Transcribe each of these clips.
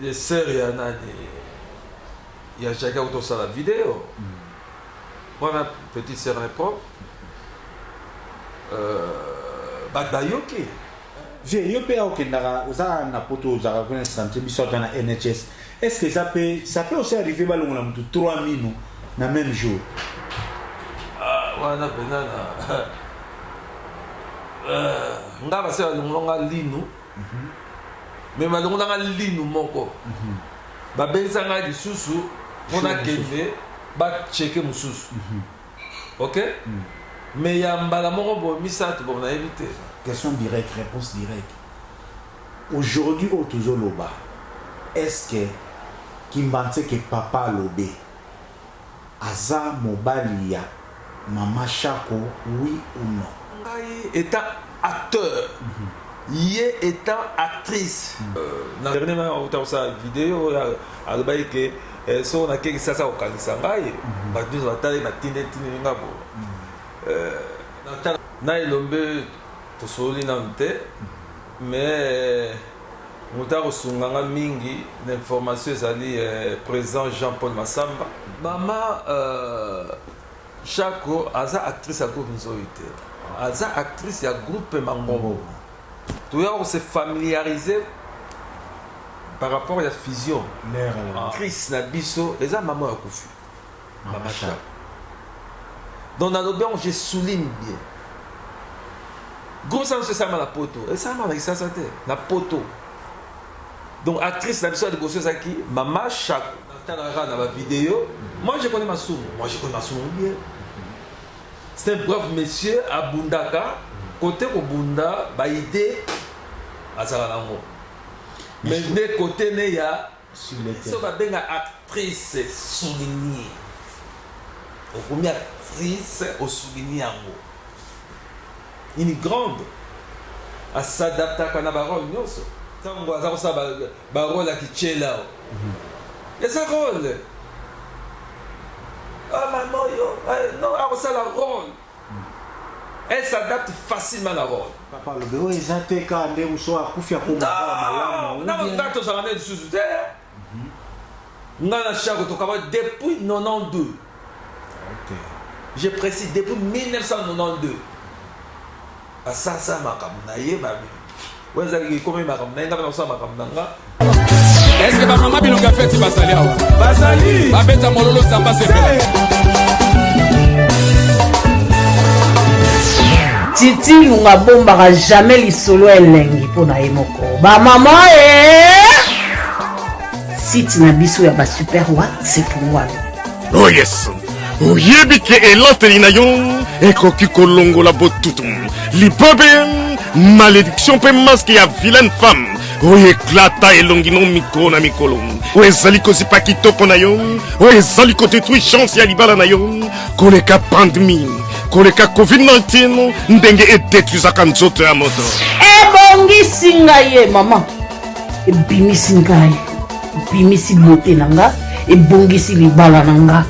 les sœurs il y a chacun autour de la vidéo. Moi, ma petite sœur est propre. Badayoki. J'ai eu peur que na poto za ko santé bi sortant na NHS. Est-ce que ça peut aussi arriver balonga mutu 3 minutes na même jour? Wana penana. Ngaba se balonga linu. Mais balonga linu moko. Ba benzanga di susu pona kende ba checker mususu. OK? Mais il y a un balamon bon misat pour éviter. Question directe, réponse directe. Aujourd'hui au toujours loba. Est-ce que Kimbanse que papa lobé Aza Mobalia Mama Chako oui ou non? Étant acteur, Yé étant actrice. Dans le dernier moment où ça vidéo, à l'obéi que si on a quelque chose au Kalisangaï, bah nous on va tailler ma tine ngabo. Na ilombe to soli nante, mais Moutaro Sunganga Mingi, l'information est présent Jean-Paul Massamba. Maman Chako, Aza actrice à groupe Nzoïte. Aza actrice à groupe Mangomo. Tout on s'est familiarisé par rapport à la fusion. Actrice Nabiso, et ça maman a coufu. Maman Chako. Donc dans l'auberge, je souligne bien. Gros sens c'est ça la poto. Et ça m'a ça la poto. Donc actrice Nabiso de Gossé Zaki, Maman Chako. Dans la vidéo, moi je connais ma soum. Moi je connais ma soum bien. C'est un brave monsieur à Bundaka, côté au Bunda, Baïdé, à Saranamo. Mais de côté, il y a une actrice soulignée. Au premier actrice au souligné en haut. Une grande. À s'adapter à la parole, non? Tant que ça, la rôle qui est là. Et ça rôle. Ah maman, non, ça la rôle. Elle s'adapte facilement à la rôle. Papa, le bureau est athée quand on soit à Koufia pour non, non, ça ramène sous terre. Nous avons chaque depuis 92. Je précise depuis 1992. À ça, ma caméra, ma vie. Où est-ce que comment ma caméra, ça ma caméra. Est-ce que maman bilonga fait basali awa? Basali. Babeta mololo samba sepela. Titi lunga bombaka jamais lisolo elengi pona yemoko. Ba maman site na biso ya ba super wa c'est pour moi. Oh yes. Oyebi ke elanteli na yo ekoki kolongola botutu. Libobe malédiction pe masque ya vilaine femme. Oye klata elongino mikro na mikolo. Oye zaliko zipa kitoko na yo. Oye zaliko détruit chance ya libala na yo. Koleka pandémie, koleka COVID-19 ndenge e détruisaka nzoto ya moto. Ebongisi ngai maman. Ebimisi ngai. Ebimisi bote nanga, ebongisi libala nanga.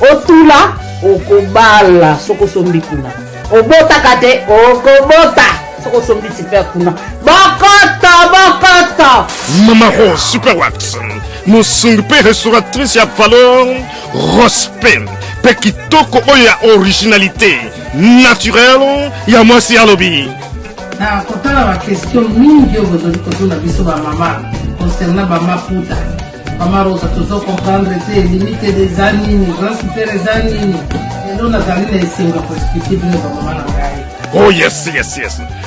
Otula okobala soko sombi kuna. Obota kate okobota. Bakata. Maman Rose Super Wax. Nous sommes restauratrice à valeur Rospen. Pekitoko oya originalité naturelle. Ya moi si alobi. Na kotala la question mingi obozoli kotuna biso ba maman concernant ba maputa. Maman Rose toujours comprendre les limites des années, grand super des années. Et nous n'avons pas essayé perspective de ba maman ngai. Oh yes.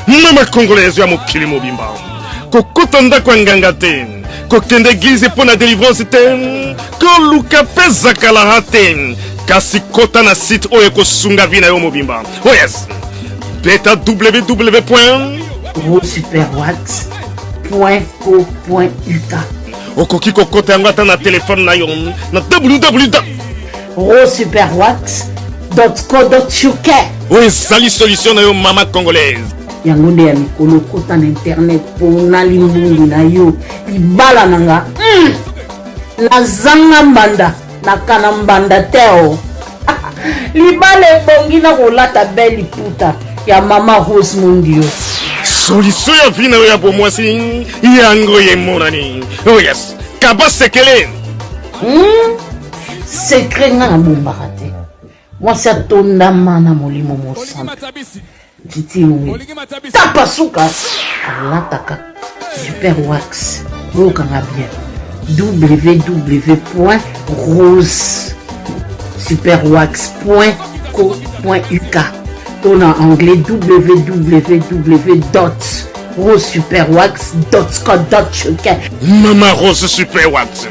Mama congolaise ya mokili mobimba. Kokotanda kwa nganga te. Kokende gize pona délivrance te. Ko luka pesa kala hate. Kasi kota na site oyo kosunga vina yo mobimba. Oh yes. Beta www.rosuperwax.co.uk. Okoki kokota yango ata na telefone na yo na www.rosuperwax.co.uk. Oui, salut solution na yo mama congolaise. Yango nde ya mikolo kota na internet pona limbungi na yo libala nanga. Na zanga mbanda na kana mbanda teo. Libala ebongi na kolata belle puta ya mama Rose Mundio. solution ya vie na yo ya bomwasi yango ye monani. Oh yes, kaba sekele. Secret nga na bombaka te. Mwasi atondama na molimo mosana. Titi nwe. Tapasuka. Alataka. Super wax. Bokanga bien. www.rosesuperwax.co.uk. Ton en anglais www.rosesuperwax.co.uk. Maman Rose Superwax.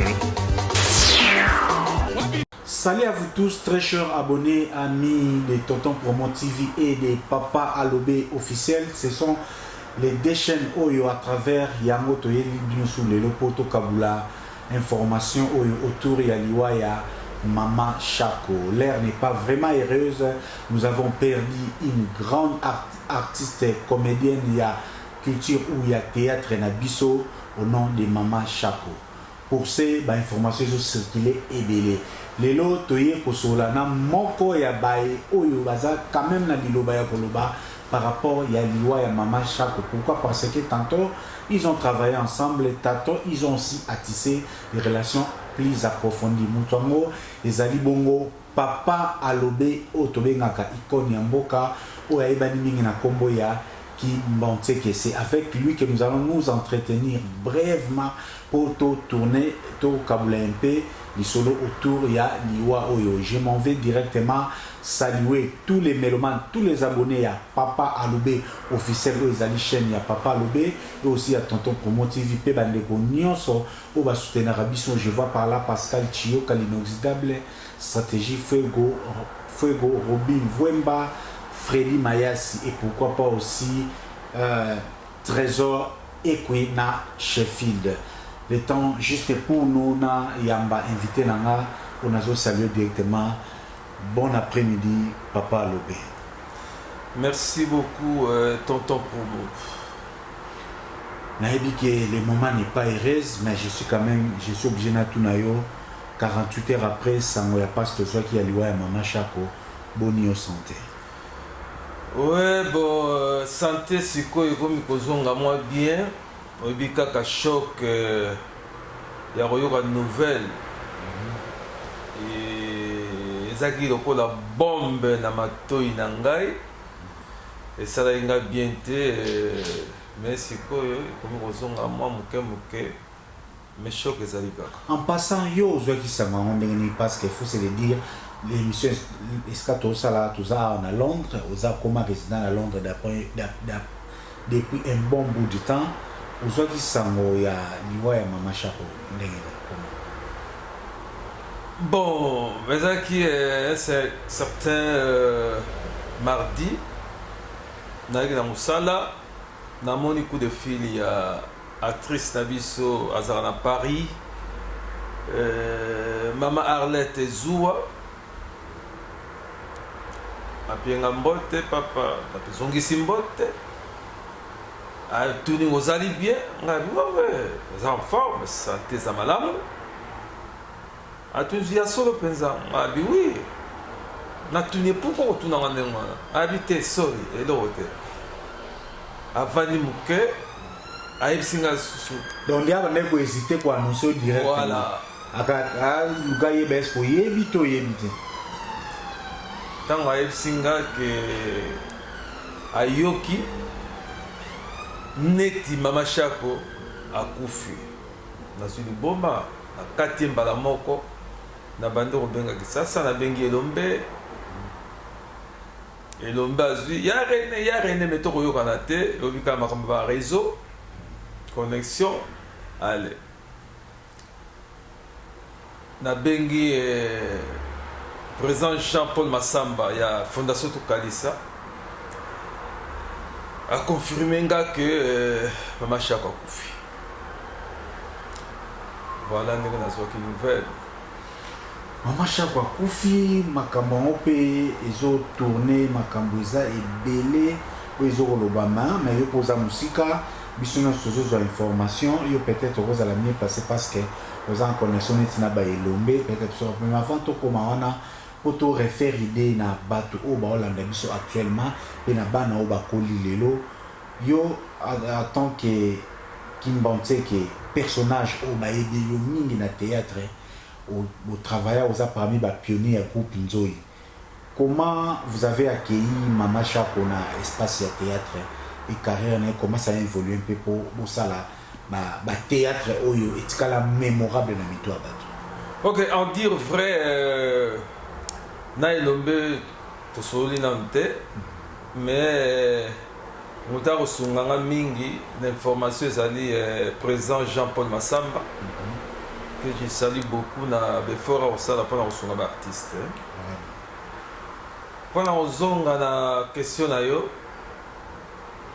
Salut à vous tous, très chers abonnés, amis de Tonton Promo TV et de Papa Alobé officiel. Ce sont les deux chaînes Oyo à travers Yango Toyeli Binosou le Lopoto Kabula. Information Oyo autour Yaliwaya Mama Chako. L'air n'est pas vraiment heureuse. Nous avons perdu une grande artiste comédienne. Il y a culture ou il y a théâtre Nabiso au nom de Mama Chako. Pour ces informations circulées et belées. Lelo toye kosola na moko ya bae oyo baza quand même na liloba ya koloba par rapport ya liwa ya Mama Chako. Pourquoi? Parce que tantôt ils ont travaillé ensemble, tantôt ils ont aussi attissé des relations plus approfondies. Mutuango ezali bongo Papa Alobé otobengaka ikoni ya mboka oyo ebani mingi na kombo ya Kimbanteke. C'est avec lui que nous allons nous entretenir brièvement pour tourner tout Kabula MP les solos autour ya Liwa Oyo. Je m'en vais directement saluer tous les mélomanes, tous les abonnés à Papa Alobé officiel aux chaîne ya Papa Alobé et aussi à Tonton Promo TV pe bandeko nyonso o ba soutenir Rabiso. Je vois par là Pascal Chio Kalinoxidable stratégie Fuego Robin Vwemba Freddy Mayasi et pourquoi pas aussi Trésor Equina Sheffield. Le temps juste pour nous, Yamba invité Nanga, on a salué directement. Bon après-midi, Papa Alobé. Merci beaucoup, Tonton Promo. Je dis que le moment n'est pas heureux, mais je suis obligé de tout nayo. 48 heures après, ça ne pas ce qui a lié à Mama Chako. Bonne santé. Ouais, bon, santé, c'est quoi, comme kozonga moi bien. Obi kaka choc ya koyoka nouvelle ezaki lokola bombe na matoi na ngai esalaki nga bien te mais sikoyo ekomi kozonga mwa moke mais choc ezali kaka. En passant yo ozwaki sanga ngo ndenge nini parce qu'il faut se le dire l'émission eska tosala toza na Londres oza koma résident à Londres depuis un bon bout de temps. Aujourd'hui, sango ya liwa ya Mama Chako ndenge bon, mais qui c'est certain mardi naki na musala na moni coup de fil ya actrice Nabiso azara na Paris Mama Arlette Zoua apienga mbote papa apizongisi mbote tout nous allons bien, on a les enfants, santé ça malamu. A tout nous y a solo pensa, a dit oui. Na tout n'est pas pour tout dans le monde. Habiter sorry et l'autre. Avant de mourir, a eu singa sous. Donc il y a un peu hésité pour annoncer directement. Voilà. A eu gagné best pour yébito yébité. Tant a eu singa que a yoki. Neti Mama Chako akufi nazuli bomba na kati mbala moko na bando benga kisasa na bengi elombe azui ya rene metoko yoka na te obika makambo ba réseau connexion allez na bengi président Jean-Paul Massamba ya Fondation Tokalisa a confirmé que Mama Chako a couffé. Voilà une nouvelle. Mama Chako a couffé, makambo pe ezo tourner makambo eza ebele ezo kolobama mais yo poza musika biso na sozo za information yo peut-être oza la mieux passer parce que oza en connexion netina ba elombe peut-être sur mais avant to koma wana poto refaire idée na bato o ba olanda biso actuellement et na bana o ba koli lelo Yo, en tant que Kimbanse, que personnage au Baïdi, yo mingi na théâtre, au travail aux parmi les pionniers à groupe Nzoi. Comment vous avez accueilli Mama Chako na espace de théâtre et carrière, comment ça a évolué un peu pour ça là, théâtre oyo et la mémorable na mito abatu. Ok, en dire vrai, na elombe to soli nante, mais nous avons reçu mingi d'informations ezali président Jean-Paul Massamba que je salue beaucoup na befora osala pona kosunga ba artiste. Pona ozonga na question na yo,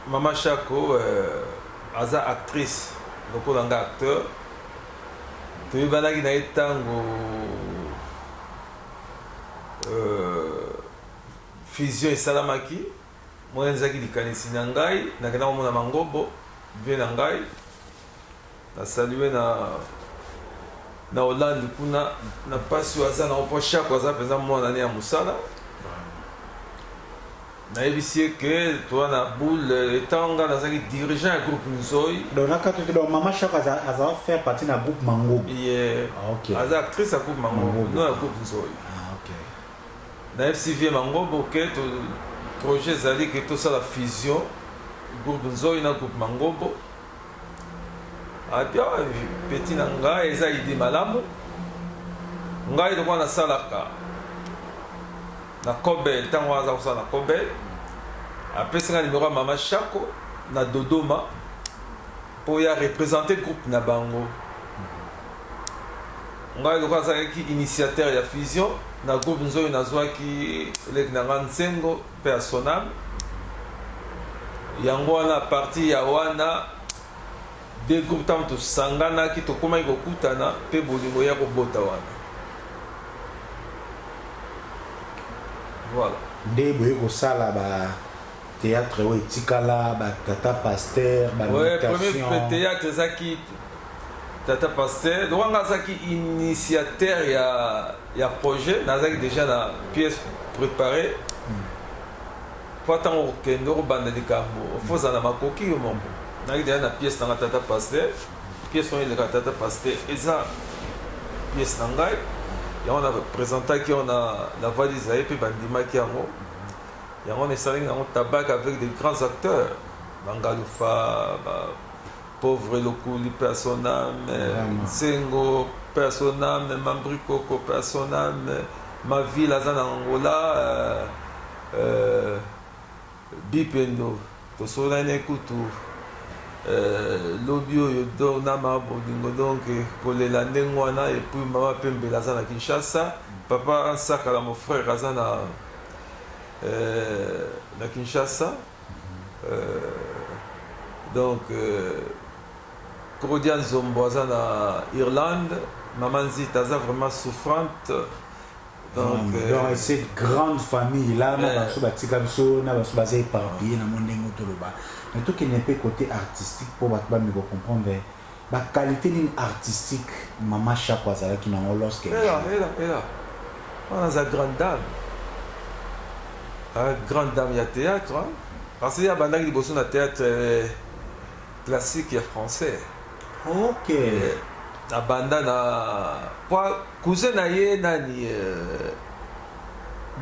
Mama Chako aza actrice, lokola nga acteur. Toyebanaki na ye ntango fusion esalamaki, moi nzaki likanisi na ngai nakenda komona mangobo vie na ngai nasalue na Hollande kuna na pasi oyo aza na opo Chako aza mpenza mwana ne ya mosala nayebisi ye ke toa na boule etango nga nazalaki dirigeant ya groupe Nzoi. Donc Mama Chako aza faire partie na groupe Mangobo. Yeah. Okay. Aza actrice ya groupe Mangobo, non ya groupe Nzoi. nayebisi vie Mangobo ke projet ezali ke tosala fusion groupe Nzoi na groupe Mangobo. Apia petit na ngai eza ide malamu ngai lokwa nasalaka na Kobel ntango aza kosala na Kobel apesinga numéro ya Mama Chako na Dodoma mpo ya représenter groupe na bango. Ngai lokwa azalaki initiateur ya fusion na groupe Nzoi nazwaki eleki na nga Nsengo mpe ya Sonam yango wana parti ya wana de groupe ntango tosanganaki tokomaki kokutana mpe bolingo ya kobota wana. Voilà. Nde boye kosala ba théâtre oyo etikala ba Tata Pasteur ba mutation. Premier théâtre ezaki Tata Pasteur. Donc nga azaki initiateur ya projet nazaki déjà na pièce préparée. Po ntango okende okobanda likambo ofozala na makoki yo moko. Nazaki déjà na pièce na Tata Pasteur. Pièce oyo eleka Tata Pasteur eza pièce na ngai. Et on a présenté qu'on a la valise et puis Bandima qui a et on est allé dans tabac avec des grands acteurs Bangaloufa pauvre Lokuli personnam Sengo personnam Mambrikoko personnam ma ville à Angola Bipendo to solane kutu lobio yodo na mabodingo donc kolela ndengwana et puis mama pembela za na Kinshasa papa Sakala mon frère aza na Kinshasa donc Claudia Zombo aza na Irlande maman Zita aza vraiment souffrante donc cette grande famille là na baso batika biso na baso baza éparpillé na monde ngotoloba. Mais tout qui n'est pas côté artistique pour battre me comprendre la qualité d'une artistique Mama Chako azala qui n'a lorsque elle là on a une grande dame ya théâtre hein? Parce qu'il y a bandaki liboso na théâtre classique et français. OK. Na banda na kwa cousin na ye nani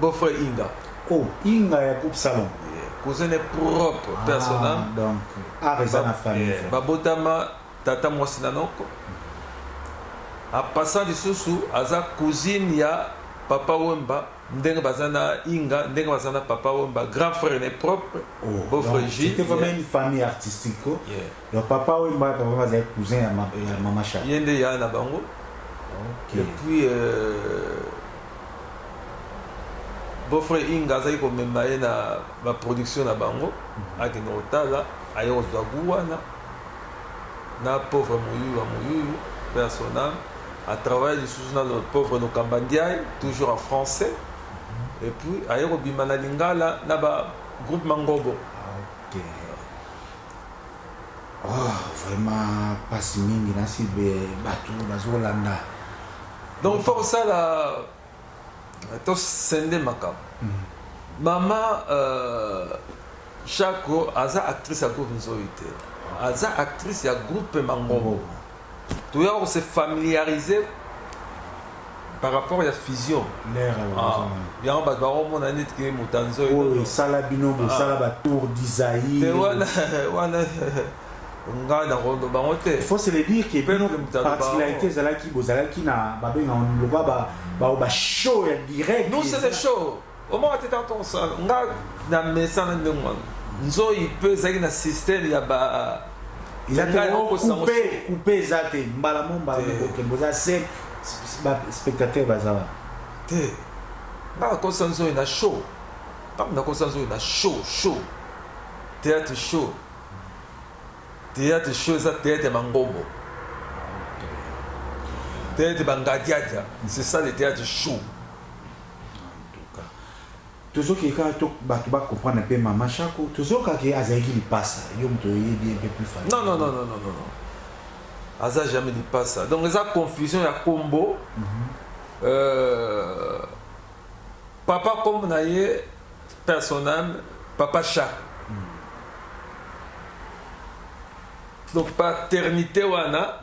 beau-frère Inga. Oh, Inga ya groupe Salon. Cousin est propre, personnel. Donc, raison la famille. Babotama, tata Mwasinanoko. En passant du sous aza cousine ya Papa Wemba, Ndenga Bazana Inga, Ndenga Bazana Papa Wemba, grand frère n'est propre, beau-frère Gilles. C'était vraiment une famille artistique. Donc, Papa Wemba, Papa Wemba, cousin à Mama Chako. Yende ya na bango. Et puis, beau-frère Inga azali komema ye na baproduction na bango akende kotala aye kozwa gu wana na pauvre moyuyu personnel a travaillé lisusu na le pauvre Lokamba Ndiaye toujours en français et puis aye kobima na lingala na ba groupe Mangobo. Vraiment pas si mingi na si bato bazolanda donc for ça la to sende makam mama Chaco aza actrice à groupe Nzoïte. Aza actrice à groupe Mangombo. Tu as se familiariser par rapport à la fusion. L'air il y a un bateau mon année qui est Mutanzo. Oui, Salabino, Salabato, d'Isaïe. Il faut se le dire que la particularité Zalaki na ba show direct. Nous c'est des shows. Au moins tu t'entends ça. Nga na message ndengwa. Nzo il peut ça na système il y a ba il a coupé zate mbala momba ko boza c'est spectateur bazawa. Te. Ba ko sanzo ina show. Pas na ko sanzo ina show. Théâtre show. Théâtre show ça théâtre Mangombo. Théâtre Bangadiadia, c'est ça le théâtre show. Toujours que quand tu vas comprendre un peu Maman Chaco, toujours quand il passe, il y a un peu plus facile. Non. Aza jamais il passe. Donc les confusion il y a combo. Papa comme naie personnel, Papa Chaco. Donc paternité wana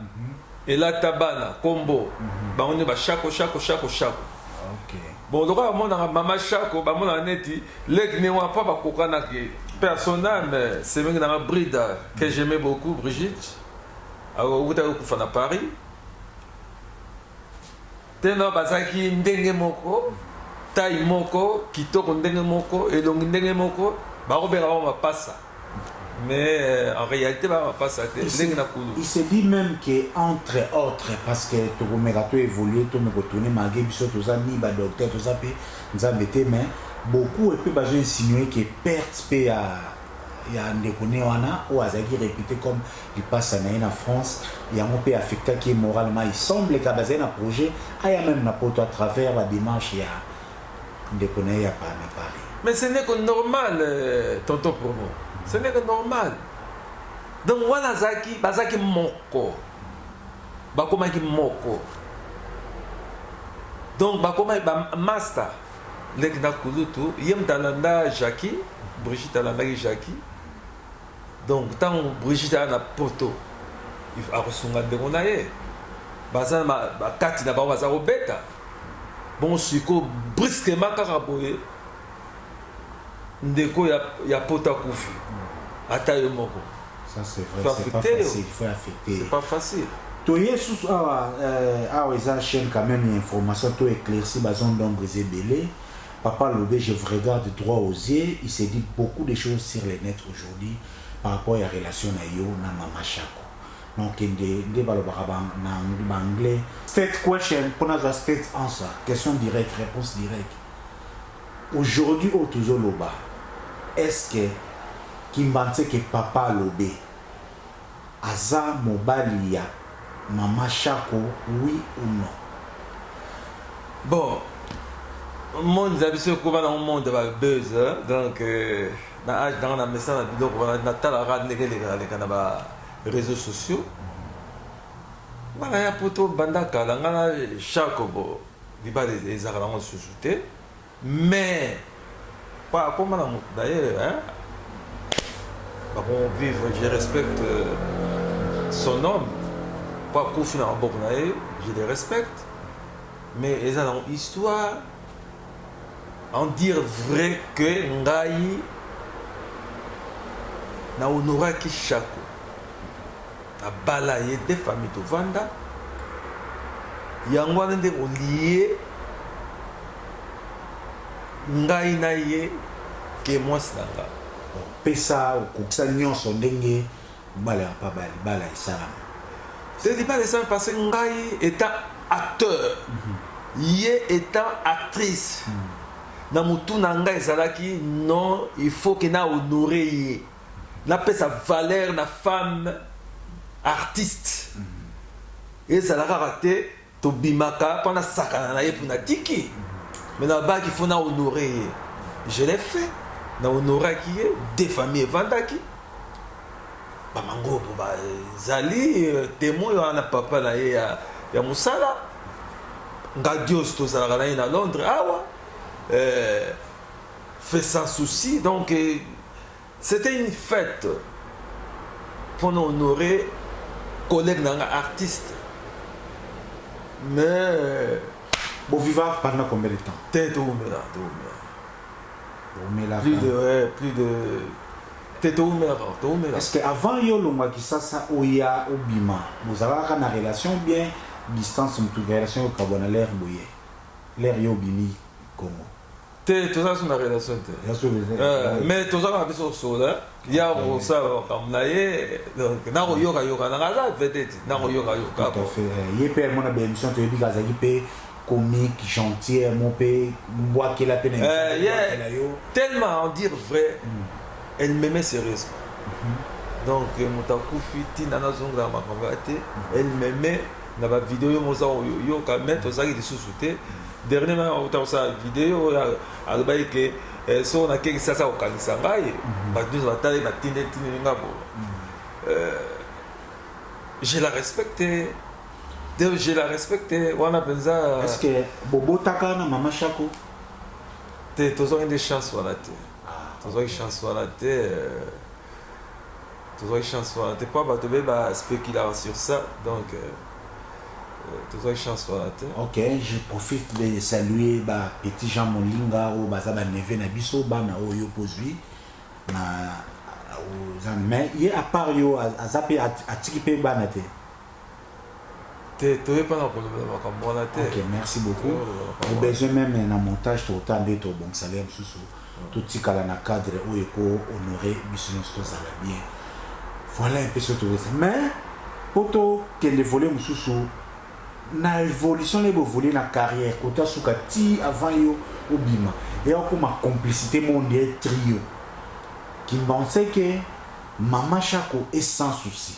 et la tabana combo. Ba on est ba Chaco. Bon, donc, maman Chaco, on a dit, les ne pas kokana qui personnel, c'est même dans la bride que j'aimais beaucoup, Brigitte. Alors, vous avez fait à Paris. Teno bazaki ndenge moko, taille moko, kitoko ndenge moko, et donc ndenge moko, ba robera ma passa. Mais en réalité, bah, pas ça. Il se dit même qu'entre autres, parce que tout le monde a évolué, tout le monde a tourné, malgré que tout ça, ni le docteur, tout ça, nous a mis, mais beaucoup peuvent insinuer que perte il y a un déconné ou à répété comme il passe en France, il y a un peu affecté qui est moralement. Il semble qu'il y a un projet, il y a même un à travers la démarche, il y a un déconné, il n'y a pas à Paris. Mais ce n'est que normal, tonton Promo. Ce n'est que normal. Donc, voilà, Bazaki Moko. Bakomaki Moko. Donc, Bakomaki Master. Lekna Kulutu. Yem Talanda Jackie. Brigitte Talanda Jackie. Donc, tant Brigitte a un poto, il faut avoir de Ronaye. Bazan, Kati n'a pas Bazaro Beta. Bon, Suko, brusquement, Karaboye. Ndeko ya pota kufi. Atayo moko. Ça c'est vrai, c'est pas facile, il faut affecter. C'est pas facile. Toye sous eza chaîne quand même information to éclairci bazon d'ombre belé. Papa Lobé, je vous regarde droit aux yeux, il s'est dit beaucoup de choses sur les net aujourd'hui par rapport à la relation na yo na Maman Chaco. Donc nde balobara na anglais. State question, pour notre state answer, question directe, réponse directe. Aujourd'hui au toujours loba. Est-ce que Kimbanse que Papa Lobé aza mobali ya Maman Chaco, oui ou non? Bon, le monde est dans un monde de buzz, donc dans la message on a les réseaux sociaux. Voilà, il y a poto bandaka, Chaco, il y a des arrangements société, mais pas comme d'ailleurs, bon, vivre, je respecte son homme, pas Koufina Bournaï, je les respecte, mais ils ont une histoire, en dire vrai que Ngaï n'a honoré qui Chaco, a balayé des familles de Vanda, il y a un moment lié. Ngai naie que moi sanga pesa okukisa nyonso ndenge bala pa bala isala c'est pas ça parce que ngai étant acteur yé étant actrice na mutu na ngai zalaki non il faut que na honorer yé na pesa valeur na femme artiste et ça l'a raté to bimaka pendant sakana na yé pour na tiki. Mais là-bas, il faut honorer. Je l'ai fait. Na honorer qui est des familles Vandaki. Bamango, Zali, témoin, il y a papa, il y a Moussala. Ngadios, tout ça, il y a Londres. Ah ouais. Fait sans souci. Donc, C'était une fête pour nous honorer collègues artistes. Mais Bon, vivant pendant combien de temps? Plus de Est-ce qu'avant Yolonga qui ça Oya Obima, vous avez une relation bien distance entre relation au Kabona l'air boyé, l'air Yobimi Congo. Tout ça c'est une relation. Mais tout ça on a vu sur sol. Il y a ça comme là donc na yoga yoga na gaza peut-être na yoga yoga. Tout à fait. Il y a pas mon émission tu dis gaza qui peut comique, gentil, mon pays, moi qui la peine. Tellement en dire vrai, elle m'aimait sérieusement. Donc Moutakou Tina Nazonga m'a converti, elle m'aimait dans la vidéo moza yo ka mettre ça qui est sous-souté. Dernièrement on a ça vidéo à que si on a quelque chose au Kanisanga, je la respectais. Je la respectais. Est-ce que Bobo Takana, Maman Chako? Tu as des chances sur la tête. Tu as des chances sur la tête. Tu as des chances sur la tête. Pas de spéculer sur ça. Donc, tu as des chances sur la tête. Ok, je profite de saluer petit Jean Molinga ou Bazaba Neve Nabiso, Bana Oyo Pozui. Mais il y a à part yo, à Zapé, à Tikipe Banate. Tu n'es pas dans problème comme moi la tête. Ok, merci beaucoup. J'ai besoin même d'un montage total de ton bon salaire, tout ce qui est dans le cadre où il faut honorer Bissonus ça va bien. Voilà un peu ce que je veux dire. Mais, pour tout, que les volets na évolution les volets na carrière, côté soukati avant yo obima. Et on comme complicité mondiale trio qui pensait que Maman Chako est sans souci.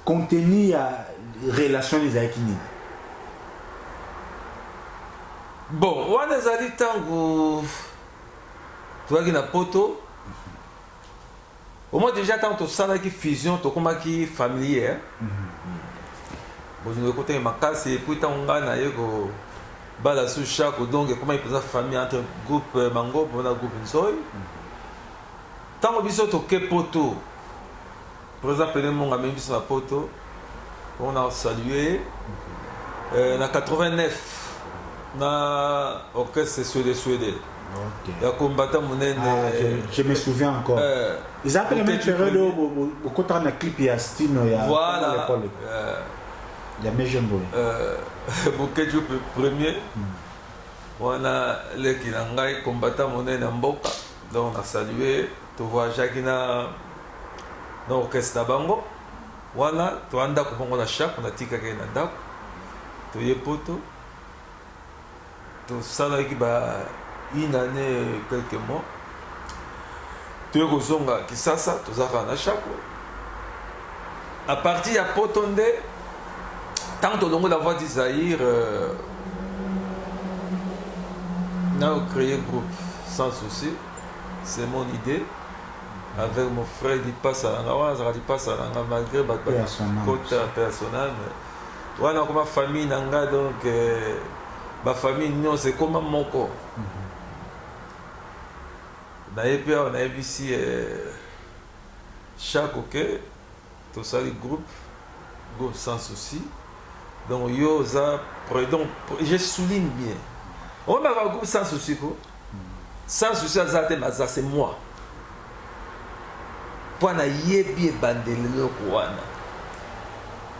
Compte tenu à relation des Aikini. Bon, on a dit tango. Tu vois qu'il y a une poto. Au moins déjà tant que ça qui fusion, tu comme qui familier. Bon, je me côté ma casse et puis tant on a eu bala sous chaque donc comment il peut famille entre groupe Mango pour un groupe Nsoy. Tant que biso to ke poto. Par exemple, mon ami sur la poto. On a salué. En 89, na orchestre suédois. Il y a combattant mon je me souviens encore. Ils appellent la même période où quand on a clip, il y a Stino. Voilà. Il y a mes jeunes boys. Bouquet du premier. On a les qui n'ont combattant mon Mboka. Donc on a salué. Tu vois Jacquina dans l'orchestre Nabango. Voilà, tu as un d'accord pour la chape, on a tika qui est un d'accord. Tu es poto. Tu sais qui va une année, quelques mois. Tu es Gozonga qui ça, tu as un chape. À partir de Potonde, tant que l'on a la voix d'Isaïr, on a créé un groupe sans souci. C'est mon idée. Avec mon frère, il passe à l'angava, il passe à l'angava malgré côté personnel. Voilà, comme ma famille, donc ma famille, non, c'est comme mon corps. On a vu ici chaque ok, tout ça, les groupes sans souci. Donc, je souligne bien. On va avoir un groupe sans souci. Sans souci, c'est moi. Wana yebi bandele wana.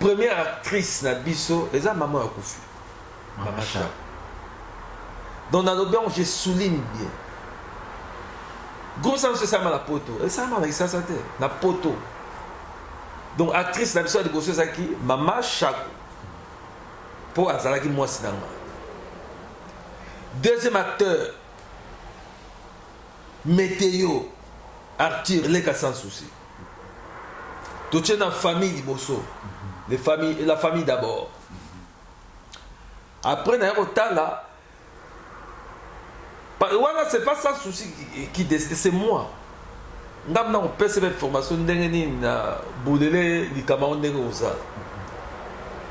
Première actrice na biso, eza maman akufi. Maman Chako. Donc dans le bien, je souligne bien. Gros sens c'est ça la poto. Et ça m'a ça na poto. Donc actrice na biso de gosse qui Maman Chako. Pour azalaki moi sinanga. Deuxième acteur Météo Arthur Leka sans souci. Tu es dans la famille d'Iboso. La famille d'abord. Après, dans le là, voilà, c'est pas sans souci qui décide, c'est moi. On peut se faire formation na boudele du Cameroun de Rosa.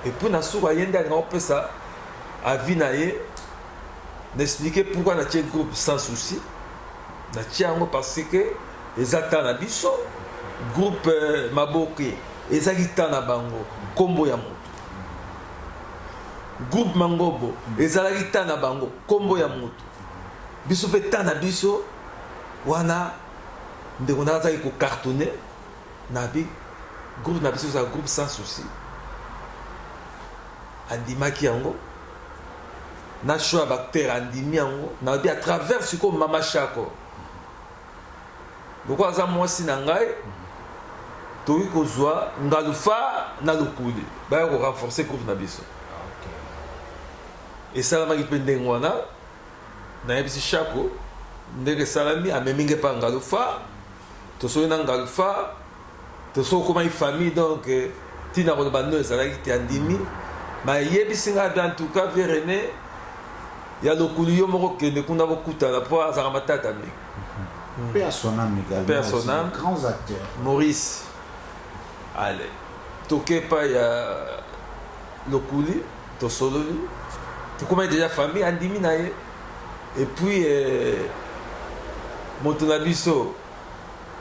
Et puis, on peut ça à Vinaye, d'expliquer pourquoi on a un groupe sans souci. Parce que ezata na biso groupe Maboke ezaki tana bango kombo ya moto groupe Mangobo ezalaki tana bango kombo ya moto biso pe tana biso wana ndeko na azaki ko cartonner na bi groupe na biso za groupe sans souci andimaki yango na choix bacteur andimi yango na bi à travers ce ko Mama Shako loko aza mwasi na ngai toki kozwa ngalufa na lokuli baya ko renforcer groupe na biso esalamaki mpe ndenge wana nayebisi Shako ndenge esalami amemingi mpa ngalufa tosoki na ngalufa tosoki okomaki famille donc ntina koloba no ezalaki te andimi ma eyebisi ngai en tout cas vie René ya lokuli yo moko kende kuna bokutana mpo azalaka matata mingi Paix à son âme également. Paix à son âme. Grands acteurs. Maurice. Allez. Toke pa ya Lokuli, Tosololi. Tu connais déjà famille andimi na ye. Et puis Montonabiso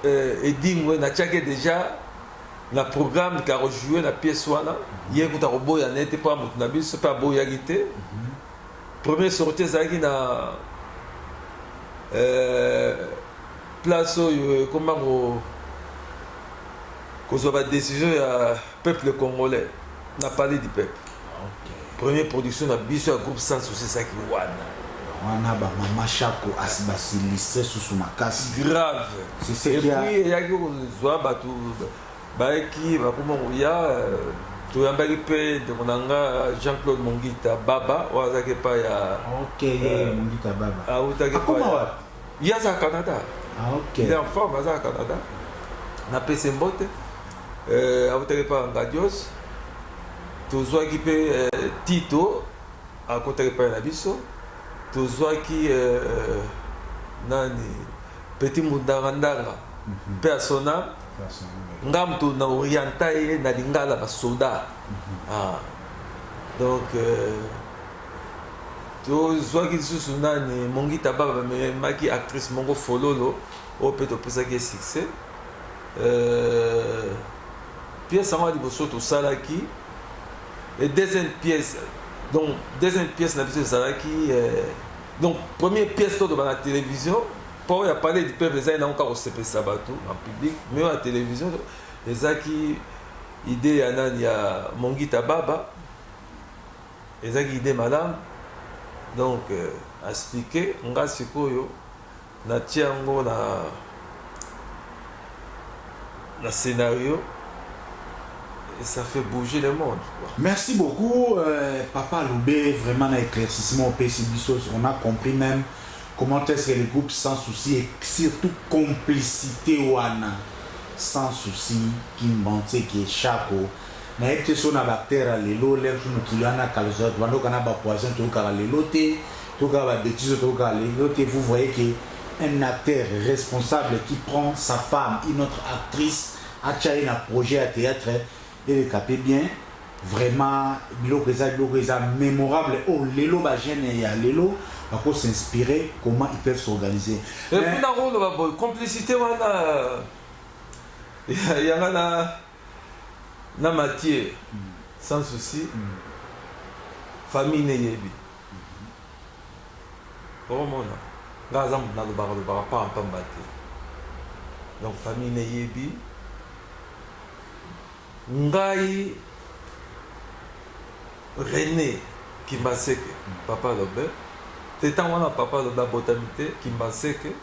Edingwe na tchake déjà na programme qui a rejoué la pièce wana. Hier kuta roboya n'était pas Montonabiso pas boya gité. Première sortie zaki na place comment kozwa ba décision ya peuple congolais na parler du peuple. Première production na biso ya groupe sans souci saki wana ba Mama Shako asibasilise sous makasi grave. C'est ce qu'il y a. Et puis ya kozwa batu baeki bakoma ya toyambaki mpe ndeko na nga Jean-Claude Mongita Baba wazaki pa ya Mongita Baba autaki pa ya za Canada. Il est en forme à Canada. Na PC Mbote. Autaki pa Ngadios. Tozwaki pe Tito akotaki pa na biso. Tozwaki nani Petit Mundangandanga. Persona ngamto na orienta ye na lingala ba soldat. Donc tozwaki lisusu nani Mongita Baba maki actrice mongo fololo o peut opesa ki succès pièce en liboso to salaki et deuxième pièce na biso salaki donc première pièce to dans la télévision pour y parler du peuple ça n'a encore CP Sabato en public mais à la télévision ezaki idée ya nani ya Mongita Baba ezaki idée madame donc expliquer nga sikoyo na tiango na scénario et ça fait bouger le monde quoi. Merci beaucoup Papa Loubé, vraiment un éclaircissement au PCB. On a compris même comment est-ce que le groupe sans souci et surtout complicité wana sans souci qui m'bante qui est Shako na été son bactéria lelo lèvre nous qui ana calzot wando kana ba poison to kala lelo te to kala bêtise to kala lelo te. Vous voyez que un acteur responsable qui prend sa femme, une autre actrice à tchaï un projet à théâtre et le capé bien vraiment biloko mémorable. Oh lelo ba jeune et ya lelo pour s'inspirer comment ils peuvent s'organiser. Et puis dans complicité wana ya na Mathieu sans souci famille neyebi omona ngaza na lobaka pa pamba te donc famille neyebi ngai René Kimbaseke Papa Lobe tetan wana Papa Lobe botamité Kimbaseke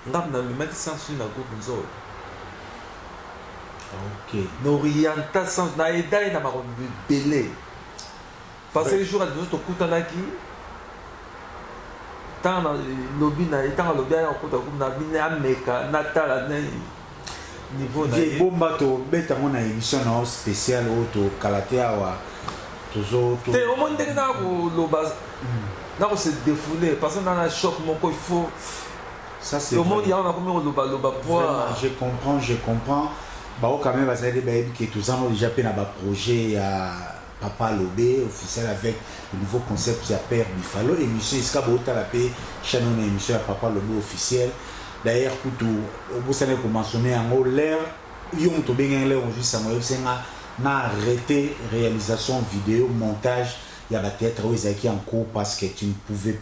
ngam na mimati sans souci na groupe nzo. Ok. L'orientation na aidé na maroon belé. Parce que les jours à nous to kutanaki tant na lobby na tant lobby ya ko na bina ameka na tala na niveau na ye bomba to beta mona émission na spécial auto kalatea wa tozo to te au monde na ko loba na ko se défouler parce que dans un choc mon il faut ça c'est au monde il y a on a comme loba pour je comprends bah au quand même va dire que tous ans déjà peine à ba projet à Papa Lobé officiel avec le nouveau concept qui a Père Buffalo émission iska bota la paix chanon émission à Papa Lobé officiel d'ailleurs kutu obusane ko mentionner en l'air yom to bengen l'air aujourd'hui ça moi senga na arrêté réalisation vidéo montage il y a peut-être qui en cours parce que tu ne pouvais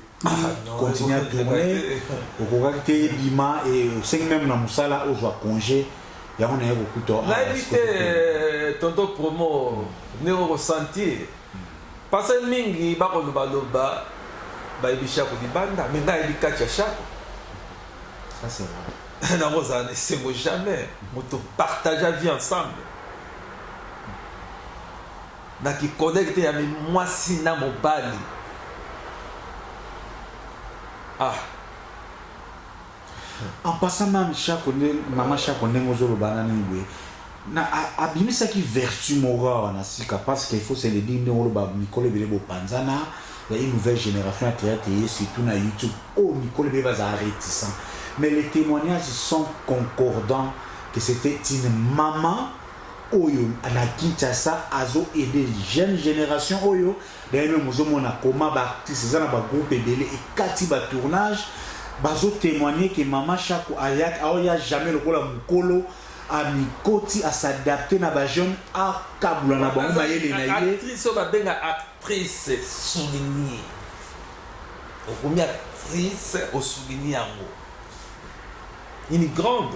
continuer à tourner au correcté bima et c'est même na musala au joie congé il y a on a beaucoup de là éviter tonto promo néo ressentir parce que mingi ba ko loba ba ibisha ko dibanda mais na ibikacha chako ça c'est vrai na rosa ne c'est jamais moto partage la vie ensemble na qui connecte ya moi si na mobali ah en passant même chaque maman chaque ngozolo banana ngwe na abimisa ki vertu morale na sika parce qu'il faut se le dire ngolo ba Nicole Belebo Panzana il y a une nouvelle génération à traiter surtout na YouTube oh Nicole Belebo va réticent mais les témoignages sont concordants que c'était une maman oyo na Kinshasa azo aider jeune génération oyo d'ailleurs mozo mona koma ba artiste za na ba groupe belé et kati ba tournage bazo témoigner que maman Chako ayat aoya jamais le kola mukolo a mikoti à s'adapter na ba jeune a kabula na bango ba yele na yé actrice ba benga actrice souligné au premier actrice au souligné yango une grande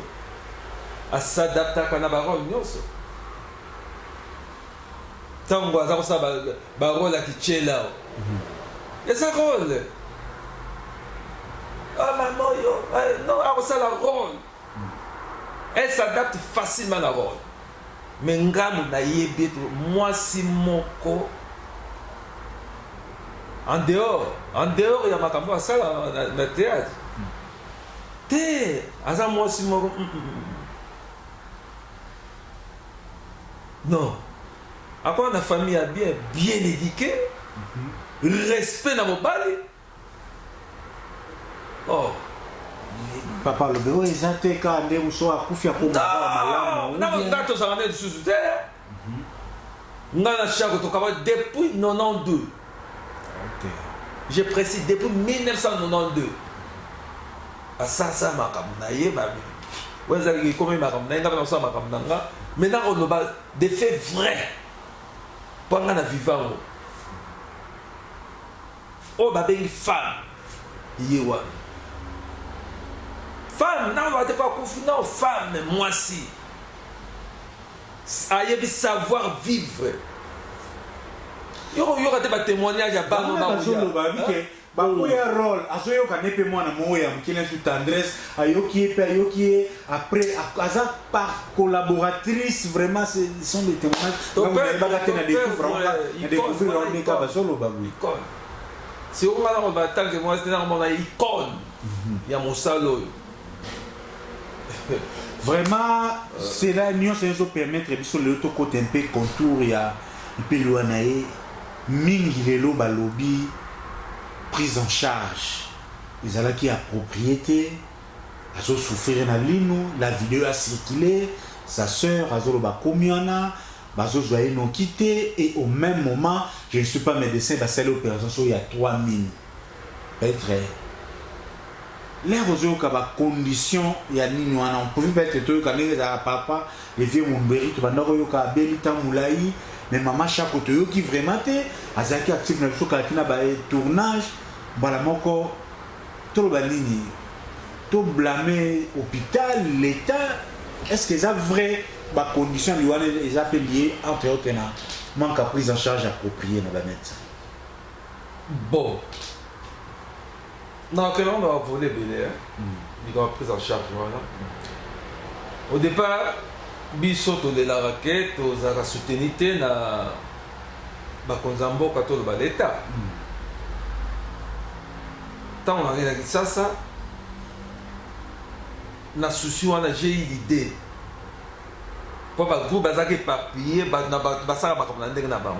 à s'adapter à na ba rôle nyonso tango aza kosa ba rôle ya kichela et ça rôle ah maman yo non a kosa la rôle elle s'adapte facilement à la rôle mais ngamu na yebi moi si moko en dehors il y a makambo à ça na théâtre te aza moi si moko non après la famille a bien éduqué respect dans mon bali oh papa le bureau ils ont été quand on soit à kufia pour malamu non dato ça va être sous terre ngana chako to kaba depuis 92 OK je précise depuis 1992 à ça makamna yeba ouais ça qui comme makamna ngaba ça makamna nga maintenant on a des faits vrais pour nga na vivant oh ba bengi femme yewa femme non va pas confondre non femme moi si ayebi savoir vivre yo te ba témoignage à bano na ba oya rôle azoyo kanepe mwana moya mkina su tendresse ayoki après aza par collaboratrice vraiment ce sont des témoignages donc ba tena découvrir on est pas solo ba oui c'est au moment on va tant que moi c'est normalement une icône il y a mon salon vraiment c'est là nous ça nous permettre biso le to côté un peu contour ya pe loanae mingi lelo ba lobby prise en charge ils allaient qui a propriété a souffrir na lino la vidéo a circulé sa sœur a zolo ba komiana bazo joyer non quitté et au même moment je ne suis pas médecin va faire l'opération so il y a 3000 peut-être les rozo ka ba condition ya nini wana on pouvait peut-être to ka neza papa les vieux momberi to banda ko ka belita mulai mais maman Chako to qui vraiment te azaki actif na soka kina ba tournage bala moko to ba nini to blâmer hôpital l'état est-ce que ça vrai ba condition liwana les appelés entre autres na manque à prise en charge appropriée na ba médecin bon non que on va voler belé il va prise en charge voilà au départ biso to de la raquette aux ara soutenité na ba konzambo ka to ba l'état tant on a rien ça na souci wana j'ai eu l'idée pour ba groupe bazaki papier ba na ba sala ba comme na ndenge na bango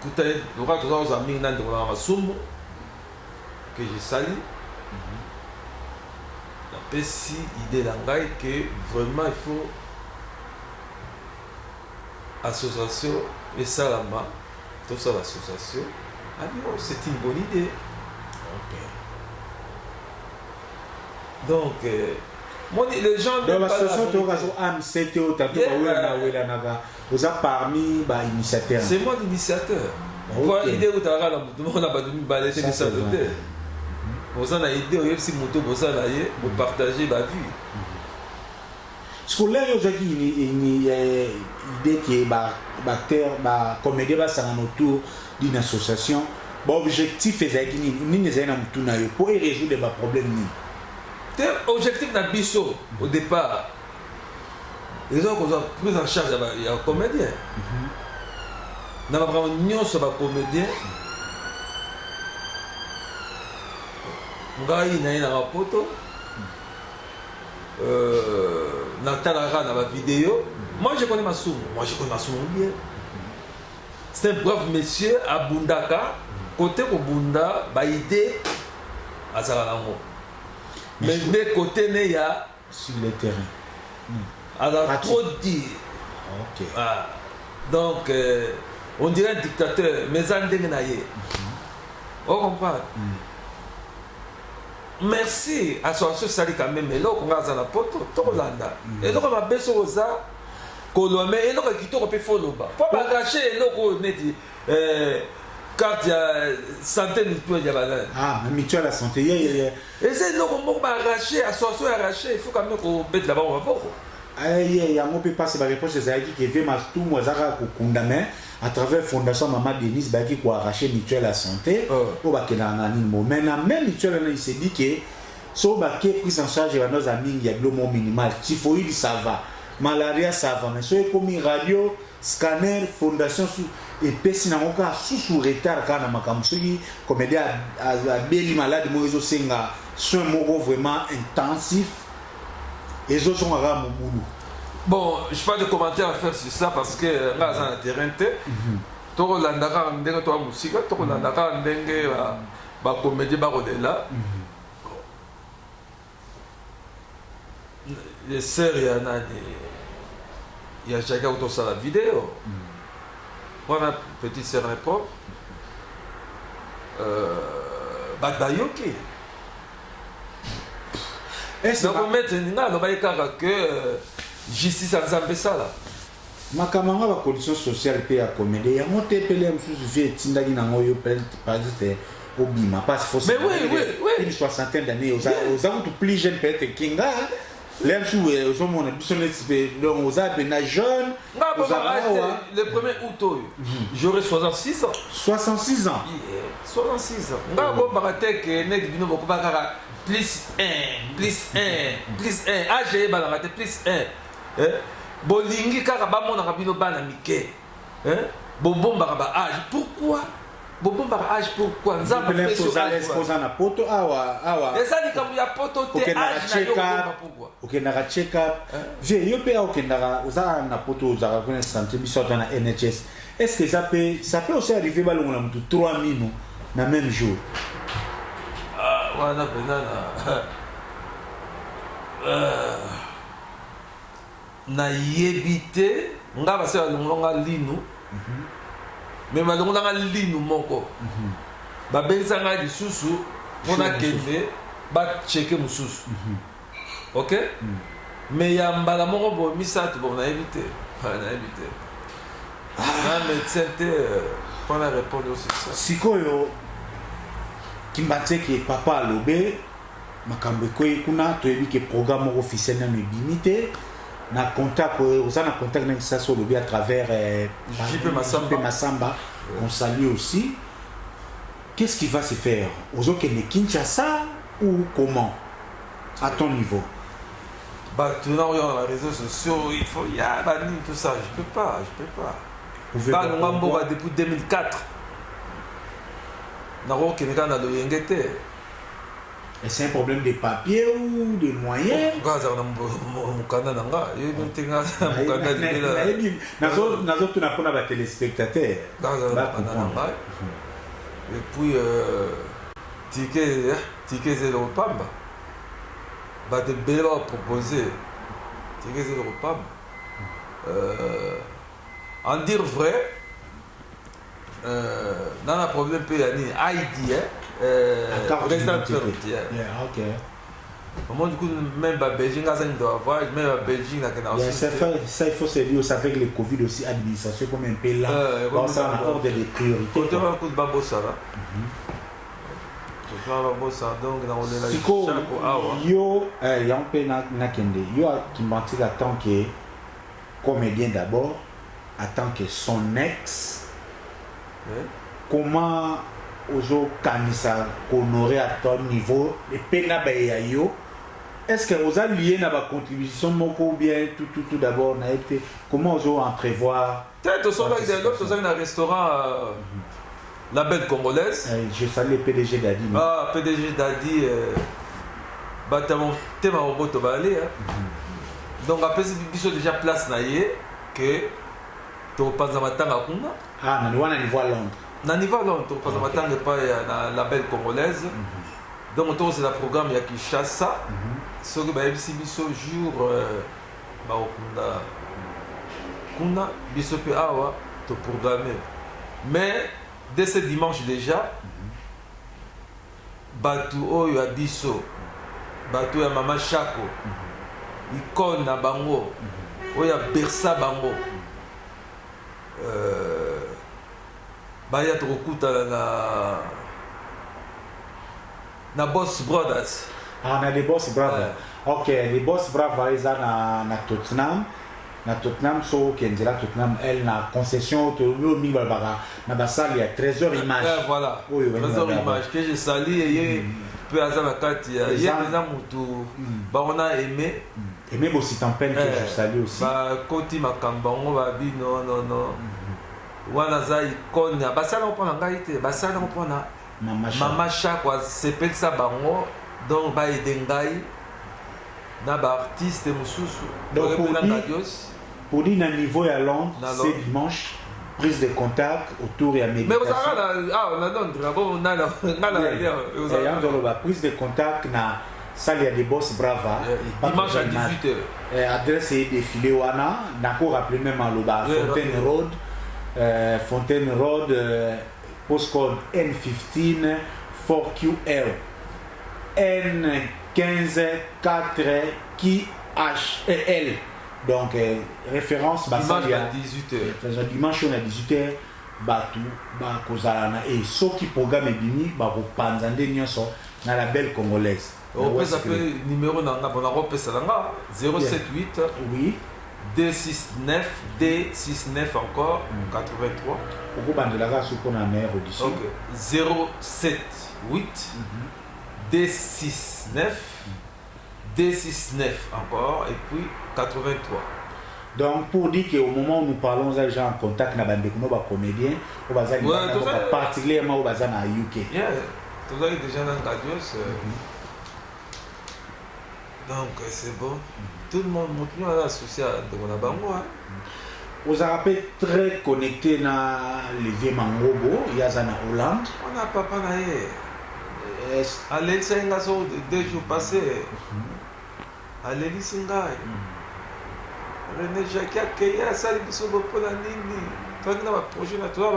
écoutez le roi tous nos amis na ndeko na masumu que je salue la si idée d'angai que vraiment il faut association et salama tout ça l'association c'est une bonne idée Donc, les gens... Donc, la situation vous êtes parmi les initiateurs. C'est moi l'initiateur. Pour l'idée où tu as balayé ça de terre. Vous avez une idée, vous partagez la vie. Ce que là, une idée qui est acteur, comédien, autour d'une association. L'objectif est de pour résoudre les problèmes. L'objectif de Bisso, au départ, les gens qui ont pris en charge, il y a un comédien. Nous avons pris une sur un comédien. Nous avons pris un photo. Nous avons une vidéo. Moi, je connais ma somme. Bien. C'est un brave monsieur à Bundaka. Côté au Bunda, il y a une idée à Saranamo. Mais de côté, il y a sur le terrain. Alors, trop dire. Ok. Ah. Donc, on dirait un dictateur, mais ça n'est pas. On comprend. Merci à ce sali quand même. Et là, on a la poto, tout le monde. Et donc, on a besoin de ça. Colomé, et donc, on peut faire le bas. Pour arracher, et donc, on est dit. Quand il y a santé mutuelle, il y a la ah, mutuelle la santé, et c'est là qu'on va arracher, association arracher, il faut quand même qu'on mette là-bas, on va voir. Il y a un peu passé par les réponses des aïdis qui veulent tout moi zara condamné à travers Fondation Maman Denise Baki qui a arraché mutuelle la santé au bac dans un anime. Mais la même mutuelle il s'est dit que so bac prise en charge de nos amis il y a le mot minimal, typhoïde ça va, malaria ça va, mais so comme radio, scanner, fondation et pesi na ngoka sous retard kana makamsugi comédien a beli malade moizo senga soin moko vraiment intensif et zo sont ara mobulu. Bon, je pas de commentaires à faire sur ça parce que là dans le terrain to landaka ndenge to musika to landaka ndenge ba comédien ba rodela. Les séries il y a chacun autour de la vidéo. Moi, ma petite sœur répond Badayoki. Est-ce que maintenant, on va dire que justice a fait ça là? Ma camarade, la condition sociale paye à comédie. Il y a un TPL, je suis Tindagi Nangoyo, par exemple, au Bima. Parce qu'il faut une soixantaine d'années. Aux gens plus jeunes, peut-être Kinga. Les gens ont aux arbres jeunes. Le 1er août, j'aurai 66 ans. 66 ans. 66 ans. Plus 1, plus 1, plus 1. Ah, j'ai balangaté plus 1. Bolingi karabamo na rabino bana mike. Bobomba ba âge. Pourquoi? Bobomba âge pourquoi? Nzamba peso exposa na poto awa. Ezali kamu ya poto te âge na yo pourquoi? OK na check up. Vie yo pe okendara oza na poto oza ko na santé biso na NHS. Est-ce que ça peut aussi arriver balongo na mutu 3 minutes na même jour? Ah, wana penana. Na yebite nga base balonga linu. Mais balonga linu moko. Ba benzanga lisusu pona kende ba checker mususu. OK? Mais ya mbala moko bo misatu bo na éviter. Na éviter. Na médecin pour la répondre sur ça. Sikoyo Kimbate ki papa lobe makambe ko kuna to yebi ke programme officiel na bimité na contact aux na contact na ça sur lobe à travers JP Massamba. On salue aussi. Qu'est-ce qui va se faire? Aux autres ne Kinshasa ou comment à ton niveau? Bah tu n'as rien dans les réseaux sociaux, il faut y a tout ça, je peux pas. Bah nous avons depuis 2004. Et c'est un problème de papier ou de moyens? Et puis, ticket zéro pamba. Bah de belles proposer. Ticket zéro pamba. En dire vrai, dans le problème pays ID, président ferroviaire. Moi, du coup, même la Belgique, doit avoir, même la Belgique, ça, il faut se dire, ça fait que le Covid aussi, administration comme un peu là, dans ça, on a ordre des priorités. Quand on a un coup de babo, ça va. Donc, on est là. Yo, il y a un peu nakende. Yo, qui m'a dit en tant que comédien d'abord, en tant que son ex, comment ozo kanisa honorer à ton niveau et pena yo. Est-ce que vous avez lié na ba contribution moko bien tout d'abord na été comment ozo en prévoir? Peut-être au avec des autres, un restaurant La Belle Congolaise. Je salue le PDG Dadi. Ah, PDG Dadi batamon tema roboto balé donc après c'est déjà place naie que tu pas dans matanga kuna. Ah, na wana niveau à Londres. Na niveau Londres, tu pas dans matanga pas La Belle Congolaise. Donc on c'est le programme ya Kinshasa. Ce que ba biso jour ba okunda kuna biso pe awa to programmer. Mais dès ce dimanche déjà batu oyo ya biso batu ya mama Chako icône na bango oyo ya bersa bango baya tokokuta na Boss Brothers. Ah, na les Boss Brothers. Ok, les Boss Brothers ils ont na Tottenham. Na Tottenham so kendira Tottenham elle na concession to mi balbara na basali ya Trésor Image. Voilà. Trésor Image que je salue et peu azana kati ya yeza mutu ba on a aimé aussi Tempene que je salue aussi. Ba koti makambango ba bi non. Wana za icône ya basala mpona ngai te basala mpona Mama Chako s'appelle ça bango donc ba edengai na ba artiste mususu donc pour dire à niveau à Londres c'est dimanche prise de contact autour et à méditation mais on a donc d'abord on a prise de contact na salle ya des Boss Brava dimanche à 18h adresse et défilé wana nako rappeler même en loba Fontaine Road postcode N15 4QL N15 4 QHL. Donc référence dimanche à 18h. Dimanche à 18h batu ba kozalana et ce qui programme bini ba ko panzande nyonso na La Belle Congolaise. On peut s'appeler numéro na nga bona repesa nga 078 oui D69 encore 83. Pourquoi bandela sur qu'on a meilleure audition? Donc 078 D69 encore et puis 83. Donc pour dire qu'au moment où nous parlons des gens en contact avec des comédiens, on va particulièrement au bazar à UK. Tout ça déjà dans la radios. Donc c'est bon. Tout le monde monte à l'associé de mon abango. Vous avez très connecté na Lévi Mangobo, il y a en Hollande. On a papa naé. Allez, c'est un gazo 2 jours passés. Allez, c'est un gars. René Jacques qui a sali biso pour la nini. Toi qui n'as pas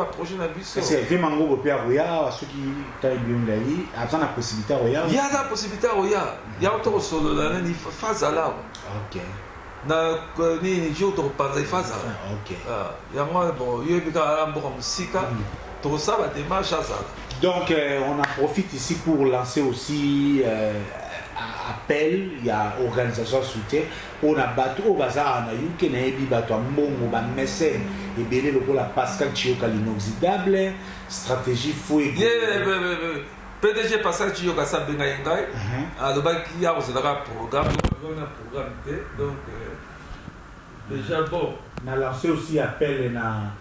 projet na biso. C'est Lévi Mangobo Pia Roya, ceux qui taillent bien d'ailleurs, attend la possibilité Roya. Il y a la possibilité Roya. Il y a autre solo là, il faut faire là. OK. Na ni jour to panza phase. OK. Ya moi bon, yo bika alambo comme sika. To ça va démarche ça. Donc on en profite ici pour lancer aussi appel, il y a organisation soutien on a battu au bazar na UK na ebi bato mbongo ba mécène et belé le la Pascal Chioka l'inoxydable stratégie fouet. PDG Pascal Chioka sa benga ngai. Alors ba qui a aussi le programme donc déjà bon. On a lancé aussi appel na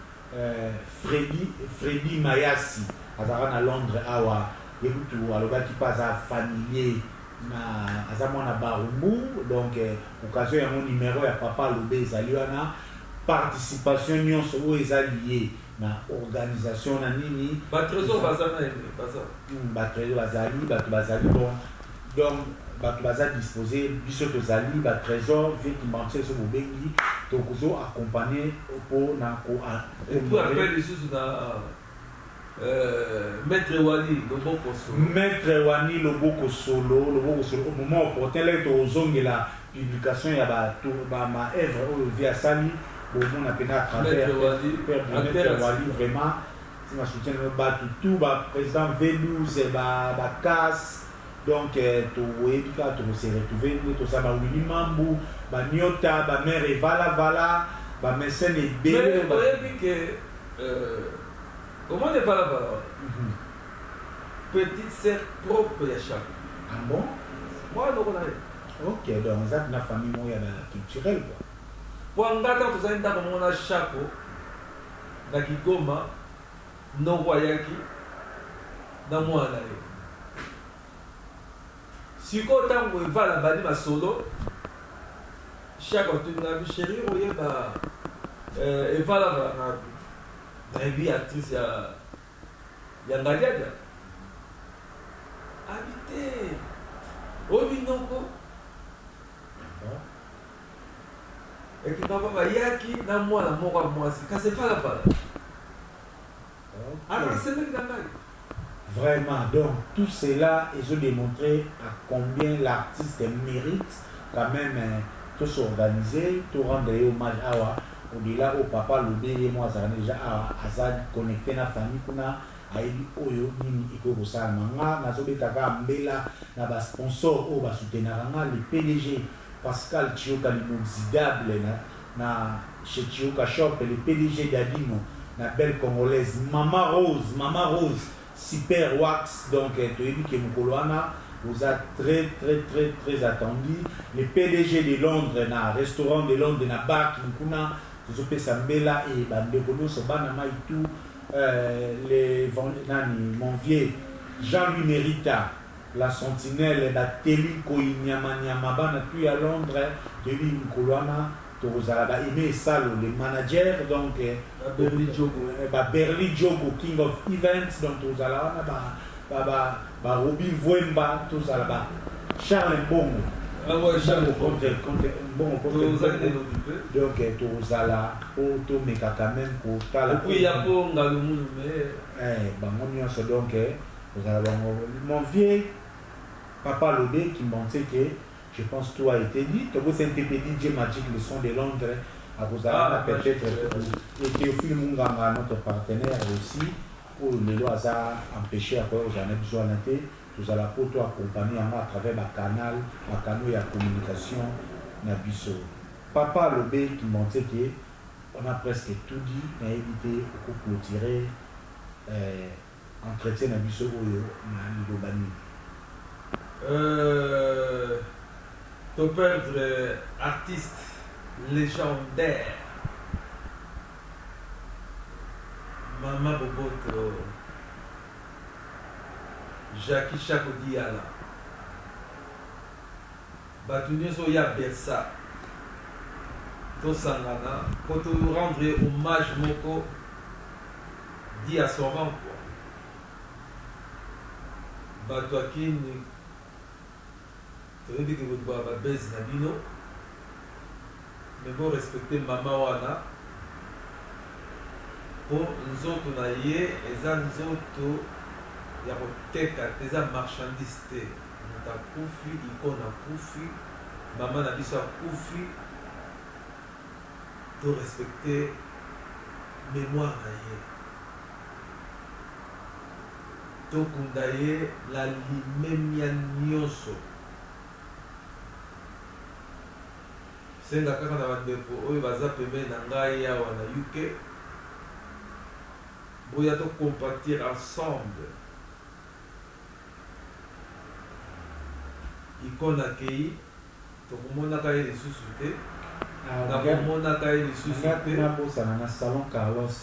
Freddy Mayasi à Londres awa yebutu aloba qui passe à familier na azamona barumbu donc occasion ya mon numéro ya papa Lobé ezali wana participation nyonso o ezali na organisation na nini ba trésor bazana ba trésor bazali bon donc bato baza disposé biso tozali ba trésor vient qui so bobengi to kuzo accompagner pour na ko et pour appel lisusu na Maître Wani, Loboko Solo. Maître Wani, Loboko Solo, au moment opportun, là, il la publication, il y a ma œuvre via Sali, au monde appelé à travers Maître Wani, vraiment, si je soutiens le bas tout, président Vélouz, Casse, donc, tu s'est retrouvé, tout ça, Willy Mambou, Nyota, Mère et Vala, Mécène et Bélé. Mais vous avez dit que. Comment n'est pas là-bas? Petite sœur propre de Chaco. Ah bon? Moi, je ne sais pas. Ok, donc ça, c'est une famille culturelle. Pour un gars, tu as un Chaco, na Kigoma, no Wayaki, na Mwana. Si tu as un va là-bas, tu solo, Chaco, tu as un chéri, tu va là-bas. Nabi actrice ya Ngaliaga habité au Minoko et qui papa va yaki na mwana moko mwasi kasi pas la bala alors c'est même dans vraiment donc tout cela ils ont démontré à combien l'artiste mérite quand même tout s'organiser tout rendre hommage à au-delà au papa Lobé et moi déjà à connecté na famille kuna aibi oyo nini iko ça manga na zobetaka mbela na ba sponsor o ba soutenir le PDG Pascal Chioka l'inoxydable na chez Chioka Shop le PDG d'Adino na belle congolaise Mama Rose super wax donc tu as dit que Mukoloana vous a très attendu le PDG de Londres na restaurant de Londres na bar kuna Zopé Sambela et Bandekono Sobanama et tout mon vieux Jean-Louis Mérita la sentinelle la Téli Koinyamanyamabana puis à Londres de Nkoloana Torozalaba Aimé Salo les managers donc Berli Djogo King of Events donc Torozalaba Robin Vwemba Torozalaba Charles Mbongo donc tozala otomeka quand même kotala puis ya ponga le monde bango nyonso donc ozala bango mon vieux papa Lobé qui montrait que je pense tout a été dit tokosi NTP DJ Magic le son de Londres à kozala peut-être et Théophile Munganga notre partenaire aussi où le loi a empêché à quoi j'en ai besoin de nous allons pour toi accompagner à travers ma canal de communication Nabiso. Papa Lobé qui montrait que on a presque tout dit, on a évité pour clôturer entretien Nabiso Oyo na Libobani. Ton perdre artiste légendaire Mama Boboto Jackie Chako Diala batu nyonso ya bersa tosangana po to rendre hommage moko dit à son rang bato akini toyebi ke kotoka babese na bino mais bo respecte mama wana po nzoto na ye eza nzoto ya koteka eza marchandise te moto akufi ikona akufi mama na biso akufi to respecte mémoire na ye tokunda ye la limemia nyonso senga kaka na bandeko oyo baza pembeni na ngai awa na UK boya to compatir ensemble ikona kei tokomonaka ye lisusu te nakomonaka ye lisusu te nabosana na salon Carlos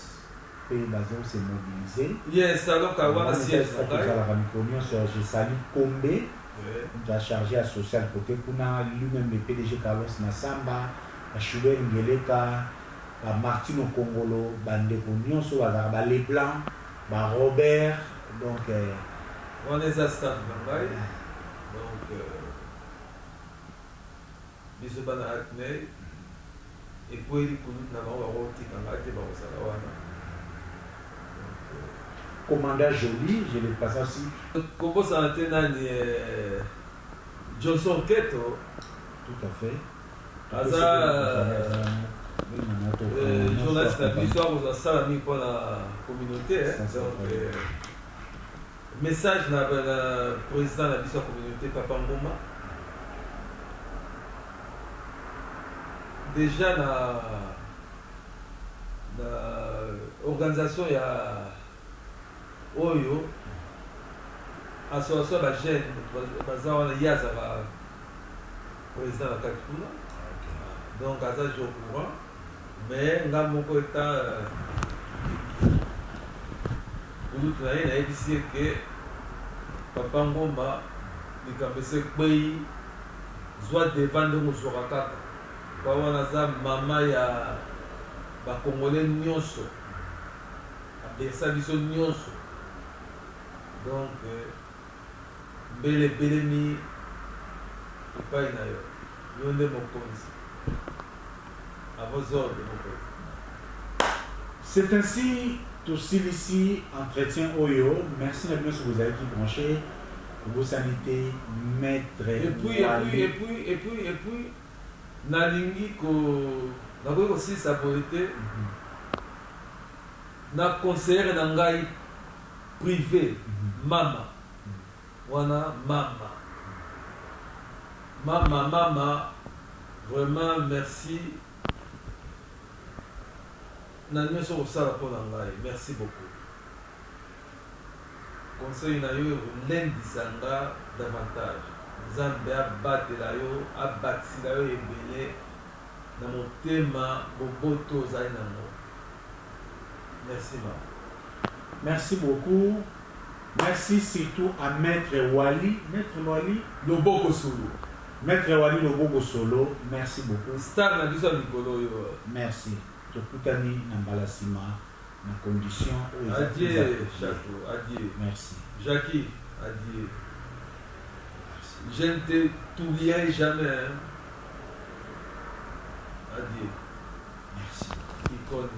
mpe bazose mobiliser yes salon Carlos siège na ngai kozalaka mikolo nyonso je sali Kombe a chargé à social côté kuna lui-même le PDG Carlos Massamba Chubel Ngeleka Martino Kongolo bandeko nyonso bazalaka ba Leblanc ba Robert donc on est à staff na ngai donc biso bana akne ekweli kulut na bango bakotika ngai te bakosala wana commandant Joly, je l'ai passé aussi. Comment ça a été Johnson Keto? Tout à fait. Journaliste la l'histoire vous a ça mis pour la communauté. Donc, message na président de la communauté Papa Ngoma. Déjà na organisation il y a Oyo association la jeune bazar na yaza ba président la Katuna. Donc à ça je au courant mais nga moko étant nous travaillons ici que Papa Ngoma likambe se pays soit devant de musorakaka kwa wana za mama ya ba congolais nyonso abesa biso nyonso donc bele ni epai na yo nde mokonzi à vos ordres mokonzi. C'est ainsi tout ici entretien Oyo. Merci à tous vous avez qui branché vos sanité maître et puis nalingi ko nakoki kosilisa boye te na conseillere na ngai privé mama wana mama vraiment merci na nyonso kosala mpo na ngai merci beaucoup conseil na yo elendisa nga davantage nzambe abatela yo abatisela yo ebele na motema boboto ozali nango merci mama. Merci beaucoup. Merci surtout à Maître Wali Loboko Solo. Maître Wali Loboko Solo, merci beaucoup. Star na biso likolo yo. Merci. Tokutani na mbalasima na condition adieu Chateau, adieu. Merci. Jackie, adieu. Je ne te t'oublierai jamais. Hein. Adieu. Merci. Icône.